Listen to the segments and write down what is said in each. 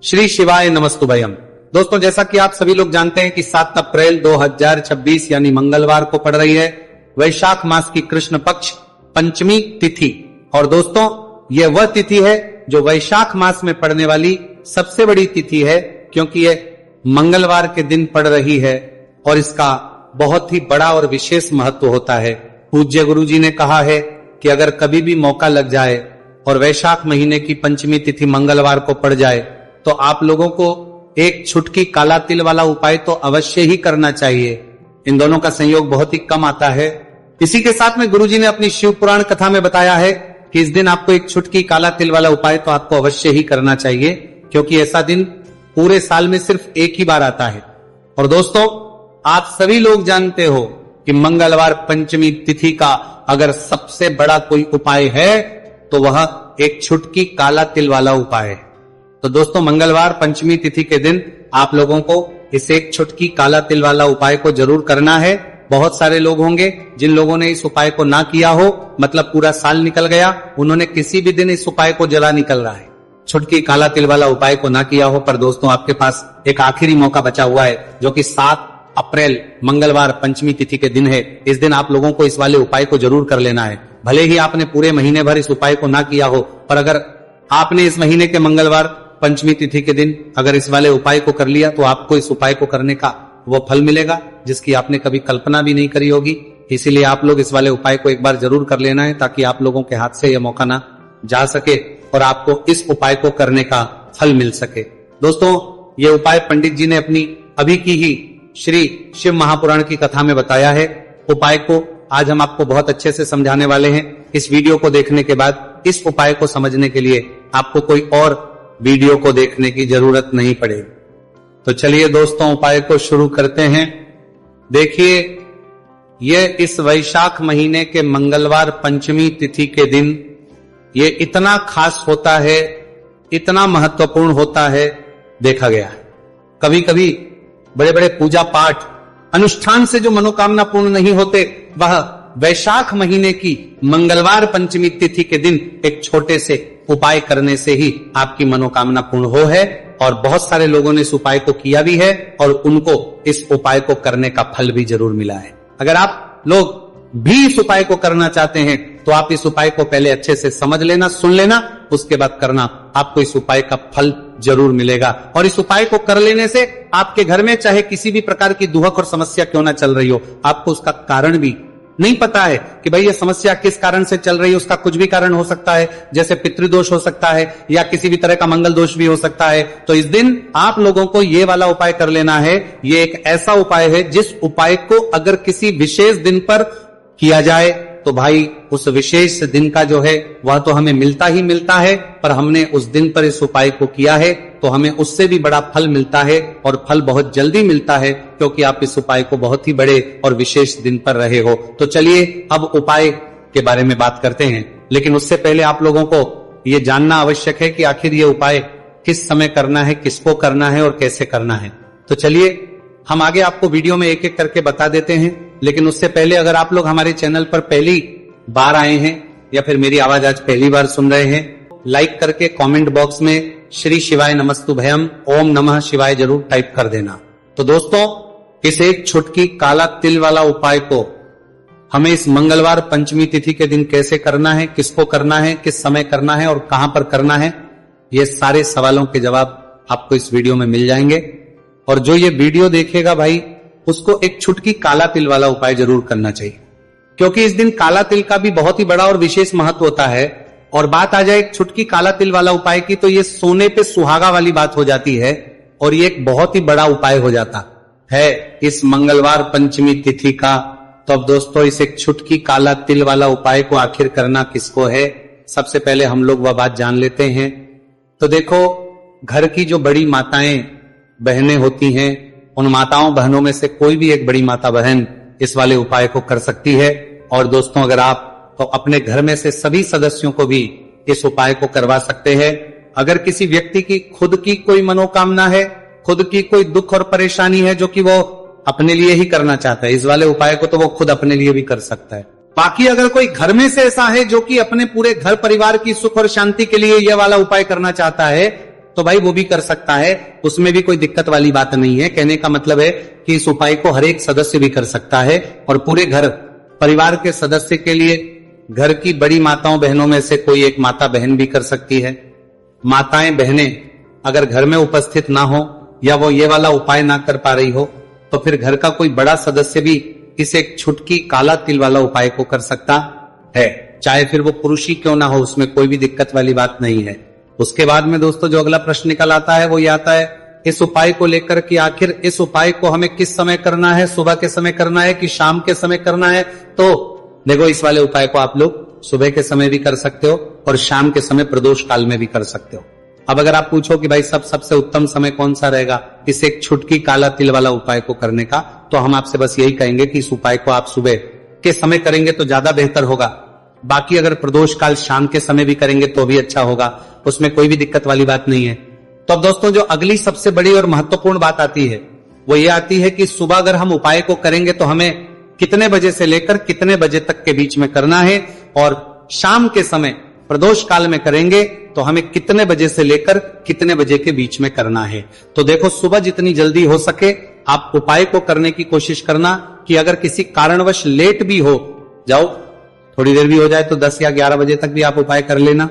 श्री शिवाय नमस्तुभयम। दोस्तों, जैसा कि आप सभी लोग जानते हैं कि 7 अप्रैल 2026 यानी मंगलवार को पड़ रही है वैशाख मास की कृष्ण पक्ष पंचमी तिथि। और दोस्तों, यह वह तिथि है जो वैशाख मास में पड़ने वाली सबसे बड़ी तिथि है, क्योंकि यह मंगलवार के दिन पड़ रही है और इसका बहुत ही बड़ा और विशेष महत्व होता है। पूज्य गुरु जी ने कहा है कि अगर कभी भी मौका लग जाए और वैशाख महीने की पंचमी तिथि मंगलवार को पड़ जाए तो आप लोगों को एक छुटकी काला तिल वाला उपाय तो अवश्य ही करना चाहिए। इन दोनों का संयोग बहुत ही कम आता है। इसी के साथ में गुरुजी ने अपनी शिव पुराण कथा में बताया है कि इस दिन आपको एक छुटकी काला तिल वाला उपाय तो आपको अवश्य ही करना चाहिए, क्योंकि ऐसा दिन पूरे साल में सिर्फ एक ही बार आता है। और दोस्तों, आप सभी लोग जानते हो कि मंगलवार पंचमी तिथि का अगर सबसे बड़ा कोई उपाय है तो वह एक छुटकी काला तिल वाला उपाय है। तो दोस्तों, मंगलवार पंचमी तिथि के दिन आप लोगों को इस एक छुटकी काला तिल वाला उपाय को जरूर करना है। बहुत सारे लोग होंगे जिन लोगों ने इस उपाय को ना किया हो, मतलब पूरा साल निकल गया, उन्होंने किसी भी दिन इस उपाय को जला निकल रहा है, छुटकी काला तिल वाला उपाय को ना किया हो। पर दोस्तों, आपके पास एक आखिरी मौका बचा हुआ है, जो कि 7 अप्रैल मंगलवार पंचमी तिथि के दिन है। इस दिन आप लोगों को इस वाले उपाय को जरूर कर लेना है। भले ही आपने पूरे महीने भर इस उपाय को ना किया हो, पर अगर आपने इस महीने के मंगलवार पंचमी तिथि के दिन अगर इस वाले उपाय को कर लिया तो आपको इस उपाय को करने का वो फल मिलेगा जिसकी आपने कभी कल्पना भी नहीं करी होगी। इसीलिए आप लोग इस वाले उपाय को एक बार जरूर कर लेना है, ताकि आप लोगों के हाथ से यह मौका ना जा सके और आपको इस उपाय को करने का फल मिल सके। दोस्तों, ये उपाय पंडित जी ने अपनी अभी की ही श्री शिव महापुराण की कथा में बताया है। उपाय को आज हम आपको बहुत अच्छे से समझाने वाले हैं। इस वीडियो को देखने के बाद इस उपाय को समझने के लिए आपको कोई और वीडियो को देखने की जरूरत नहीं पड़ेगी। तो चलिए दोस्तों, उपाय को शुरू करते हैं। देखिए, यह इस वैशाख महीने के मंगलवार पंचमी तिथि के दिन ये इतना खास होता है, इतना महत्वपूर्ण होता है, देखा गया है। कभी कभी बड़े बड़े पूजा पाठ अनुष्ठान से जो मनोकामना पूर्ण नहीं होते, वह वैशाख महीने की मंगलवार पंचमी तिथि के दिन एक छोटे से उपाय करने से ही आपकी मनोकामना पूर्ण हो है। और बहुत सारे लोगों ने इस उपाय को किया भी है और उनको इस उपाय को करने का फल भी जरूर मिला है। अगर आप लोग भी इस उपाय को करना चाहते हैं तो आप इस उपाय को पहले अच्छे से समझ लेना, सुन लेना, उसके बाद करना। आपको इस उपाय का फल जरूर मिलेगा। और इस उपाय को कर लेने से आपके घर में चाहे किसी भी प्रकार की दुहक और समस्या क्यों ना चल रही हो, आपको उसका कारण भी नहीं पता है कि भाई ये समस्या किस कारण से चल रही है। उसका कुछ भी कारण हो सकता है, जैसे पितृदोष हो सकता है या किसी भी तरह का मंगल दोष भी हो सकता है। तो इस दिन आप लोगों को ये वाला उपाय कर लेना है। ये एक ऐसा उपाय है जिस उपाय को अगर किसी विशेष दिन पर किया जाए तो भाई उस विशेष दिन का जो है वह तो हमें मिलता ही मिलता है, पर हमने उस दिन पर इस उपाय को किया है तो हमें उससे भी बड़ा फल मिलता है, और फल बहुत जल्दी मिलता है, क्योंकि आप इस उपाय को बहुत ही बड़े और विशेष दिन पर रहे हो। तो चलिए अब उपाय के बारे में बात करते हैं। लेकिन उससे पहले आप लोगों को ये जानना आवश्यक है कि आखिर ये उपाय किस समय करना है, किसको करना है और कैसे करना है। तो चलिए हम आगे आपको वीडियो में एक एक करके बता देते हैं। लेकिन उससे पहले अगर आप लोग हमारे चैनल पर पहली बार आए हैं या फिर मेरी आवाज आज पहली बार सुन रहे हैं, लाइक करके कमेंट बॉक्स में श्री शिवाय नमस्तुभयम ओम नमः शिवाय जरूर टाइप कर देना। तो दोस्तों, इस एक छुटकी काला तिल वाला उपाय को हमें इस मंगलवार पंचमी तिथि के दिन कैसे करना है, किसको करना है, किस समय करना है और कहां पर करना है, ये सारे सवालों के जवाब आपको इस वीडियो में मिल जाएंगे। और जो ये वीडियो देखेगा भाई, उसको एक छुटकी काला तिल वाला उपाय जरूर करना चाहिए, क्योंकि इस दिन काला तिल का भी बहुत ही बड़ा और विशेष महत्व होता है। और बात आ जाए एक छुटकी काला तिल वाला उपाय की, तो ये सोने पे सुहागा वाली बात हो जाती है और ये एक बहुत ही बड़ा उपाय हो जाता है इस मंगलवार पंचमी तिथि का। तो अब दोस्तों, इस एक छुटकी काला तिल वाला उपाय को आखिर करना किसको है, सबसे पहले हम लोग वह बात जान लेते हैं। तो देखो, घर की जो बड़ी माताएं बहनें होती हैं, उन माताओं बहनों में से कोई भी एक बड़ी माता बहन इस वाले उपाय को कर सकती है। और दोस्तों, अगर आप तो अपने घर में से सभी सदस्यों को भी इस उपाय को करवा सकते हैं। अगर किसी व्यक्ति की खुद की कोई मनोकामना है, खुद की कोई दुख और परेशानी है जो कि वो अपने लिए ही करना चाहता है, इस वाले उपाय को तो वो खुद अपने लिए भी कर सकता है। बाकी अगर कोई घर में से ऐसा है जो कि अपने पूरे घर परिवार की सुख और शांति के लिए यह वाला उपाय करना चाहता है, तो भाई वो भी कर सकता है, उसमें भी कोई दिक्कत वाली बात नहीं है। कहने का मतलब है कि इस उपाय को हर एक सदस्य भी कर सकता है और पूरे घर परिवार के सदस्य के लिए घर की बड़ी माताओं बहनों में से कोई एक माता बहन भी कर सकती है। माताएं बहनें अगर घर में उपस्थित ना हो या वो ये वाला उपाय ना कर पा रही हो तो फिर घर का कोई बड़ा सदस्य भी इस एक छुटकी काला तिल वाला उपाय को कर सकता है, चाहे फिर वो पुरुष ही क्यों ना हो, उसमें कोई भी दिक्कत वाली बात नहीं है। उसके बाद में दोस्तों जो अगला प्रश्न निकल आता है वो ये आता है इस उपाय को लेकर कि आखिर इस उपाय को हमें किस समय करना है, सुबह के समय करना है कि शाम के समय करना है। तो देखो इस वाले उपाय को आप लोग सुबह के समय भी कर सकते हो और शाम के समय प्रदोष काल में भी कर सकते हो। अब अगर आप पूछो कि भाई सबसे उत्तम समय कौन सा रहेगा इस एक छुटकी काला तिल वाला उपाय को करने का, तो हम आपसे बस यही कहेंगे कि इस उपाय को आप सुबह के समय करेंगे तो ज्यादा बेहतर होगा। बाकी अगर प्रदोष काल शाम के समय भी करेंगे तो भी अच्छा होगा, उसमें कोई भी दिक्कत वाली बात नहीं है। तो अब दोस्तों जो अगली सबसे बड़ी और महत्वपूर्ण बात आती है वो ये आती है कि सुबह अगर हम उपाय को करेंगे तो हमें कितने बजे से लेकर कितने बजे तक के बीच में करना है, और शाम के समय प्रदोष काल में करेंगे तो हमें कितने बजे से लेकर कितने बजे के बीच में करना है। तो देखो सुबह जितनी जल्दी हो सके आप उपाय को करने की कोशिश करना कि अगर किसी कारणवश लेट भी हो जाओ, थोड़ी देर भी हो जाए तो 10 या 11 बजे तक भी आप उपाय कर लेना,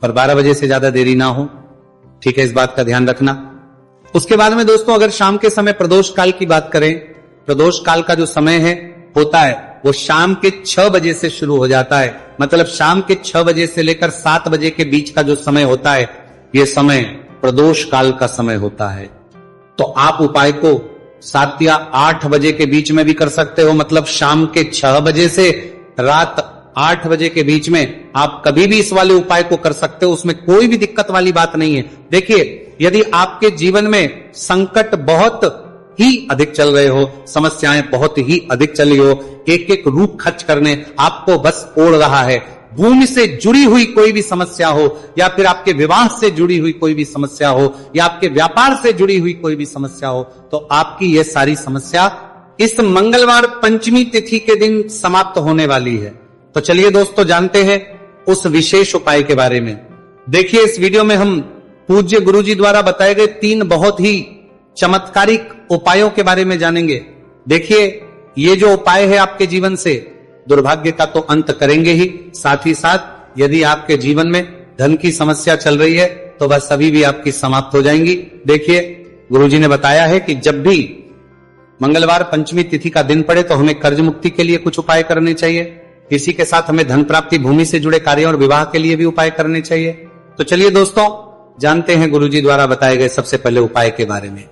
पर 12 बजे से ज्यादा देरी ना हो, ठीक है, इस बात का ध्यान रखना। उसके बाद में दोस्तों अगर शाम के समय प्रदोष काल की बात करें, प्रदोष काल का जो समय है होता है वो शाम के 6 बजे से शुरू हो जाता है, मतलब शाम के 6 बजे से लेकर 7 बजे के बीच का जो समय होता है ये समय प्रदोष काल का समय होता है। तो आप उपाय को 7 या 8 बजे के बीच में भी कर सकते हो, मतलब शाम के 6 बजे से रात 8 बजे के बीच में आप कभी भी इस वाले उपाय को कर सकते हो, उसमें कोई भी दिक्कत वाली बात नहीं है। देखिए यदि आपके जीवन में संकट बहुत ही अधिक चल रहे हो, समस्याएं बहुत ही अधिक चली हो, एक एक रूप खर्च करने आपको बस ओढ़ रहा है, भूमि से जुड़ी हुई कोई भी समस्या हो या फिर आपके विवाह से जुड़ी हुई कोई भी समस्या हो या आपके व्यापार से जुड़ी हुई कोई भी समस्या हो, तो आपकी ये सारी समस्या इस मंगलवार पंचमी तिथि के दिन समाप्त होने वाली है। तो चलिए दोस्तों जानते हैं उस विशेष उपाय के बारे में। देखिए इस वीडियो में हम पूज्य गुरुजी द्वारा बताए गए 3 बहुत ही चमत्कारिक उपायों के बारे में जानेंगे। देखिए ये जो उपाय है आपके जीवन से दुर्भाग्य का तो अंत करेंगे ही, साथ ही साथ यदि आपके जीवन में धन की समस्या चल रही है तो वह सभी भी आपकी समाप्त हो जाएंगी। देखिए गुरुजी ने बताया है कि जब भी मंगलवार पंचमी तिथि का दिन पड़े तो हमें कर्ज मुक्ति के लिए कुछ उपाय करने चाहिए, इसी के साथ हमें धन प्राप्ति, भूमि से जुड़े कार्यों और विवाह के लिए भी उपाय करने चाहिए। तो चलिए दोस्तों जानते हैं गुरुजी द्वारा बताए गए सबसे पहले उपाय के बारे में।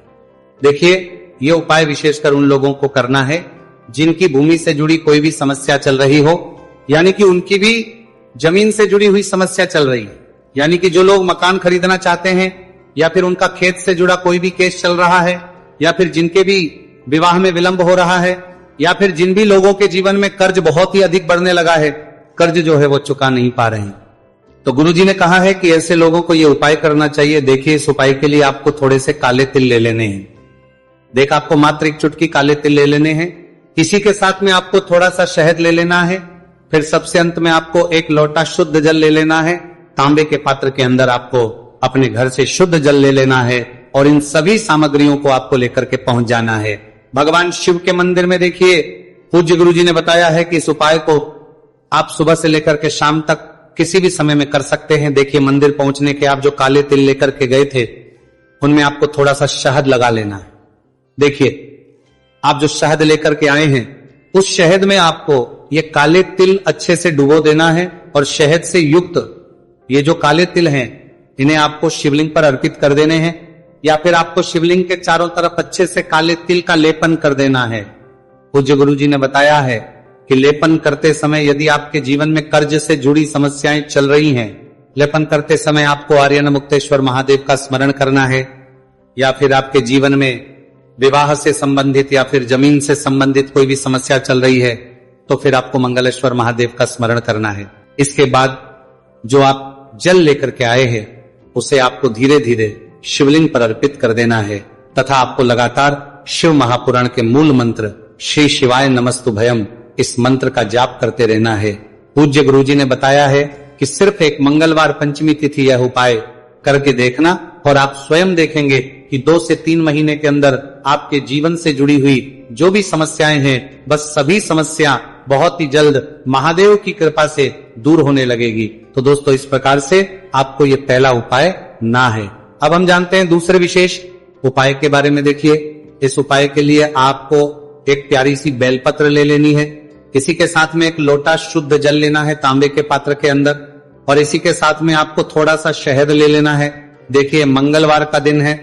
देखिए ये उपाय विशेषकर उन लोगों को करना है जिनकी भूमि से जुड़ी कोई भी समस्या चल रही हो, यानी कि उनकी भी जमीन से जुड़ी हुई समस्या चल रही है, यानी कि जो लोग मकान खरीदना चाहते हैं या फिर उनका खेत से जुड़ा कोई भी केस चल रहा है या फिर जिनके भी विवाह में विलंब हो रहा है या फिर जिन भी लोगों के जीवन में कर्ज बहुत ही अधिक बढ़ने लगा है, कर्ज जो है वो चुका नहीं पा रहे हैं, तो गुरुजी ने कहा है कि ऐसे लोगों को ये उपाय करना चाहिए। देखिए इस उपाय के लिए आपको थोड़े से काले तिल ले लेने हैं। देख आपको मात्र 1 चुटकी काले तिल ले लेने हैं, इसी के साथ में आपको थोड़ा सा शहद ले लेना है, फिर सबसे अंत में आपको 1 लोटा शुद्ध जल ले लेना है। तांबे के पात्र के अंदर आपको अपने घर से शुद्ध जल ले लेना है और इन सभी सामग्रियों को आपको लेकर के पहुंच जाना है भगवान शिव के मंदिर में। देखिए पूज्य गुरुजी ने बताया है कि इस उपाय को आप सुबह से लेकर के शाम तक किसी भी समय में कर सकते हैं। देखिए मंदिर पहुंचने के आप जो काले तिल लेकर के गए थे उनमें आपको थोड़ा सा शहद लगा लेना है। देखिए आप जो शहद लेकर के आए हैं उस शहद में आपको ये काले तिल अच्छे से डुबो देना है और शहद से युक्त ये जो काले तिल हैं इन्हें आपको शिवलिंग पर अर्पित कर देने हैं या फिर आपको शिवलिंग के चारों तरफ अच्छे से काले तिल का लेपन कर देना है। पूज्य गुरुजी ने बताया है कि लेपन करते समय यदि आपके जीवन में कर्ज से जुड़ी समस्याएं चल रही हैं, लेपन करते समय आपको आर्यन मुक्तेश्वर महादेव का स्मरण करना है या फिर आपके जीवन में विवाह से संबंधित या फिर जमीन से संबंधित कोई भी समस्या चल रही है तो फिर आपको मंगलेश्वर महादेव का स्मरण करना है। इसके बाद जो आप जल लेकर के आए हैं उसे आपको धीरे धीरे शिवलिंग पर अर्पित कर देना है तथा आपको लगातार शिव महापुराण के मूल मंत्र श्री शिवाय नमस्तुभयम इस मंत्र का जाप करते रहना है। पूज्य गुरुजी ने बताया है कि सिर्फ एक मंगलवार पंचमी तिथि यह उपाय करके देखना, और आप स्वयं देखेंगे कि 2 से 3 महीने के अंदर आपके जीवन से जुड़ी हुई जो भी समस्याएं हैं, बस सभी समस्या बहुत ही जल्द महादेव की कृपा से दूर होने लगेगी। तो दोस्तों, इस प्रकार से आपको ये पहला उपाय ना है। अब हम जानते हैं दूसरे विशेष उपाय के बारे में। देखिए, इस उपाय के लिए आपको एक प्यारी सी बेलपत्र ले लेनी है। इसी के साथ में एक लोटा शुद्ध जल लेना है तांबे के पात्र के अंदर, और इसी के साथ में आपको थोड़ा सा शहद ले लेना है। देखिए, मंगलवार का दिन है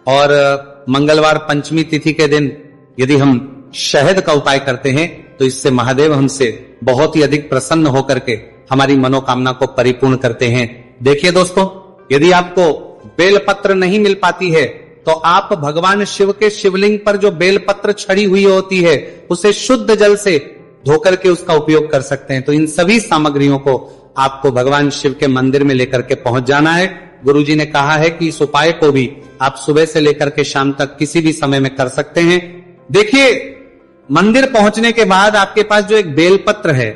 और मंगलवार पंचमी तिथि के दिन यदि हम शहद का उपाय करते हैं तो इससे महादेव हमसे बहुत ही अधिक प्रसन्न होकर के हमारी मनोकामना को परिपूर्ण करते हैं। देखिए दोस्तों, यदि आपको बेलपत्र नहीं मिल पाती है तो आप भगवान शिव के शिवलिंग पर जो बेलपत्र छड़ी हुई होती है उसे शुद्ध जल से धोकर के उसका उपयोग कर सकते हैं। तो इन सभी सामग्रियों को आपको भगवान शिव के मंदिर में लेकर के पहुंच जाना है। गुरुजी ने कहा है कि इस उपाय को भी आप सुबह से लेकर के शाम तक किसी भी समय में कर सकते हैं। देखिए, मंदिर पहुंचने के बाद आपके पास जो एक बेलपत्र है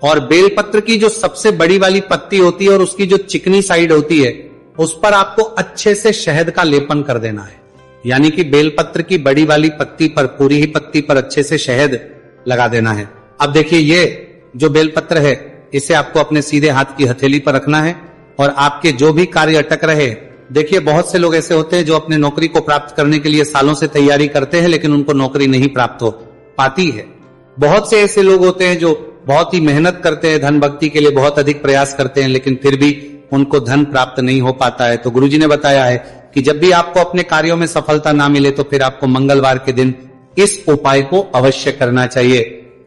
और बेलपत्र की जो सबसे बड़ी वाली पत्ती होती है और उसकी जो चिकनी साइड होती है उस पर आपको अच्छे से शहद का लेपन कर देना है। यानी कि बेलपत्र की बड़ी वाली पत्ती पर, पूरी ही पत्ती पर अच्छे से शहद लगा देना है। अब देखिए, ये जो बेलपत्र है इसे आपको अपने सीधे हाथ की हथेली पर रखना है और आपके जो भी कार्य अटक रहे, देखिए बहुत से लोग ऐसे होते हैं जो अपने नौकरी को प्राप्त करने के लिए सालों से तैयारी करते हैं लेकिन उनको नौकरी नहीं प्राप्त हो पाती है। बहुत से ऐसे लोग होते हैं जो बहुत ही मेहनत करते हैं, धन भक्ति के लिए बहुत अधिक प्रयास करते हैं लेकिन फिर भी उनको धन प्राप्त नहीं हो पाता है। तो गुरुजी ने बताया है कि जब भी आपको अपने कार्यों में सफलता ना मिले तो फिर आपको मंगलवार के दिन इस उपाय को अवश्य करना चाहिए।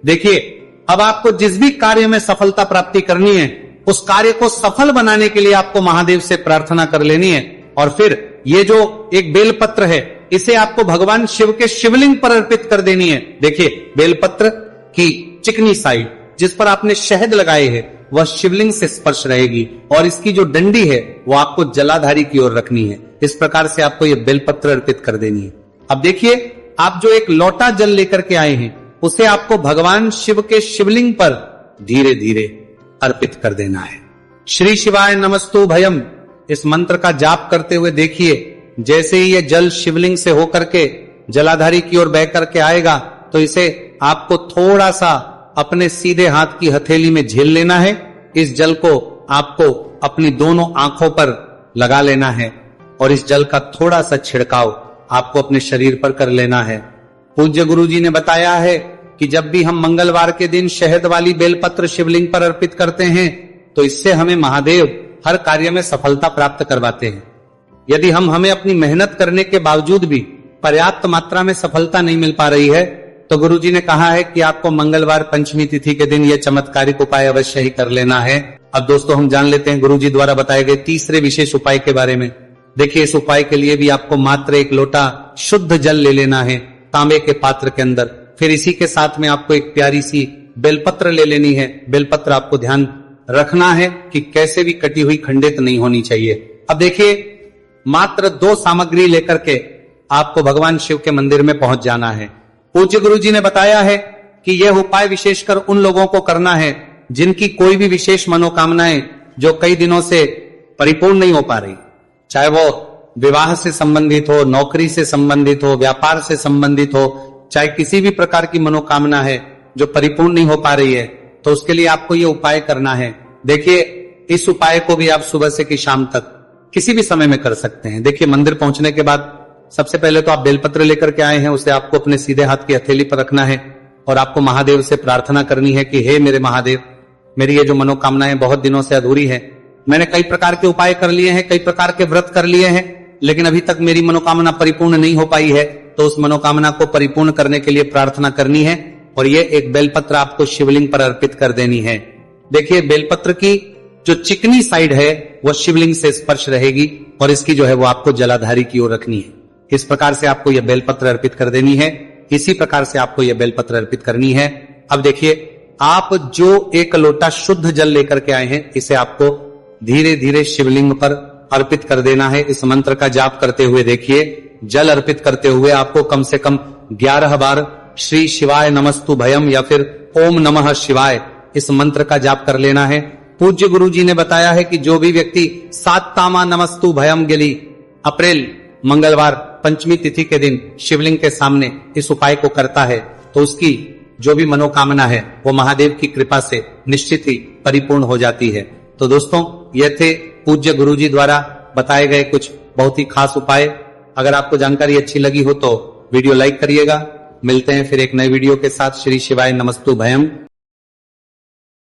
देखिए, अब आपको जिस भी कार्य में सफलता प्राप्ति करनी है उस कार्य को सफल बनाने के लिए आपको महादेव से प्रार्थना कर लेनी है और फिर ये जो एक बेलपत्र है इसे आपको भगवान शिव के शिवलिंग पर अर्पित कर देनी है। देखिए, बेलपत्र की चिकनी साइड जिस पर आपने शहद लगाए है वह शिवलिंग से स्पर्श रहेगी और इसकी जो डंडी है वो आपको जलाधारी की ओर रखनी है। इस प्रकार से आपको ये बेलपत्र अर्पित कर देनी है। अब देखिए, आप जो एक लोटा जल लेकर के आए हैं उसे आपको भगवान शिव के शिवलिंग पर धीरे धीरे अर्पित कर देना है। श्री शिवाय नमस्तु भयम इस मंत्र का जाप करते हुए देखिए, जैसे ही ये जल शिवलिंग से होकर के जलाधारी की ओर बह करके आएगा तो इसे आपको थोड़ा सा अपने सीधे हाथ की हथेली में झेल लेना है। इस जल को आपको अपनी दोनों आंखों पर लगा लेना है और इस जल का थोड़ा सा छिड़काव आपको अपने शरीर पर कर लेना है। पूज्य गुरुजी ने बताया है कि जब भी हम मंगलवार के दिन शहद वाली बेलपत्र शिवलिंग पर अर्पित करते हैं तो इससे हमें महादेव हर कार्य में सफलता प्राप्त करवाते हैं। यदि हमें अपनी मेहनत करने के बावजूद भी पर्याप्त मात्रा में सफलता नहीं मिल पा रही है तो गुरुजी ने कहा है कि आपको मंगलवार पंचमी तिथि के दिन यह चमत्कारिक उपाय अवश्य ही कर लेना है। अब दोस्तों, हम जान लेते हैं गुरुजी द्वारा बताए गए तीसरे विशेष उपाय के बारे में। देखिए, इस उपाय के लिए भी आपको मात्र एक लोटा शुद्ध जल ले लेना है तांबे के पात्र के अंदर। फिर इसी के साथ में आपको एक प्यारी सी बेलपत्र ले लेनी है। बेलपत्र आपको ध्यान रखना है कि कैसे भी कटी हुई खंडित नहीं होनी चाहिए। अब देखिए, मात्र 2 सामग्री लेकर के आपको भगवान शिव के मंदिर में पहुंच जाना है। पूज्य गुरुजी ने बताया है कि यह उपाय विशेषकर उन लोगों को करना है जिनकी कोई भी विशेष मनोकामनाएं जो कई दिनों से परिपूर्ण नहीं हो पा रही, चाहे वो विवाह से संबंधित हो, नौकरी से संबंधित हो, व्यापार से संबंधित हो, चाहे किसी भी प्रकार की मनोकामना है जो परिपूर्ण नहीं हो पा रही है, तो उसके लिए आपको ये उपाय करना है। देखिए, इस उपाय को भी आप सुबह से कि शाम तक किसी भी समय में कर सकते हैं। देखिए, मंदिर पहुंचने के बाद सबसे पहले तो आप बेलपत्र लेकर के आए हैं, उसे आपको अपने सीधे हाथ की हथेली पर रखना है और आपको महादेव से प्रार्थना करनी है कि हे मेरे महादेव, मेरी ये जो मनोकामनाएं बहुत दिनों से अधूरी है, मैंने कई प्रकार के उपाय कर लिए हैं, कई प्रकार के व्रत कर लिए हैं, लेकिन अभी तक मेरी मनोकामना परिपूर्ण नहीं हो पाई है। तो उस मनोकामना को परिपूर्ण करने के लिए प्रार्थना करनी है और ये एक बेलपत्र आपको शिवलिंग पर अर्पित कर देनी है। देखिए, बेलपत्र की जो चिकनी साइड है वह शिवलिंग से स्पर्श रहेगी और इसकी जो है वो आपको जलाधारी की ओर रखनी है। इस प्रकार से आपको यह बेलपत्र अर्पित कर देनी है। इसी प्रकार से आपको यह बेलपत्र अर्पित करनी है। अब देखिए, आप जो एक लोटा शुद्ध जल लेकर के आए हैं इसे आपको धीरे धीरे शिवलिंग पर अर्पित कर देना है। इस मंत्र का जाप करते हुए देखिए, जल अर्पित करते हुए आपको कम से कम 11 बार श्री शिवाय नमस्तु भयम या फिर ओम नमः शिवाय इस मंत्र का जाप कर लेना है। पूज्य गुरु जी ने बताया है कि जो भी व्यक्ति 7 तामा नमस्तु भयम गिली अप्रैल मंगलवार पंचमी तिथि के दिन शिवलिंग के सामने इस उपाय को करता है तो उसकी जो भी मनोकामना है वो महादेव की कृपा से निश्चित ही परिपूर्ण हो जाती है। तो दोस्तों, ये थे पूज्य गुरुजी द्वारा बताए गए कुछ बहुत ही खास उपाय। अगर आपको जानकारी अच्छी लगी हो तो वीडियो लाइक करिएगा। मिलते हैं फिर एक नए वीडियो के साथ। श्री शिवाय नमस्तु भयम।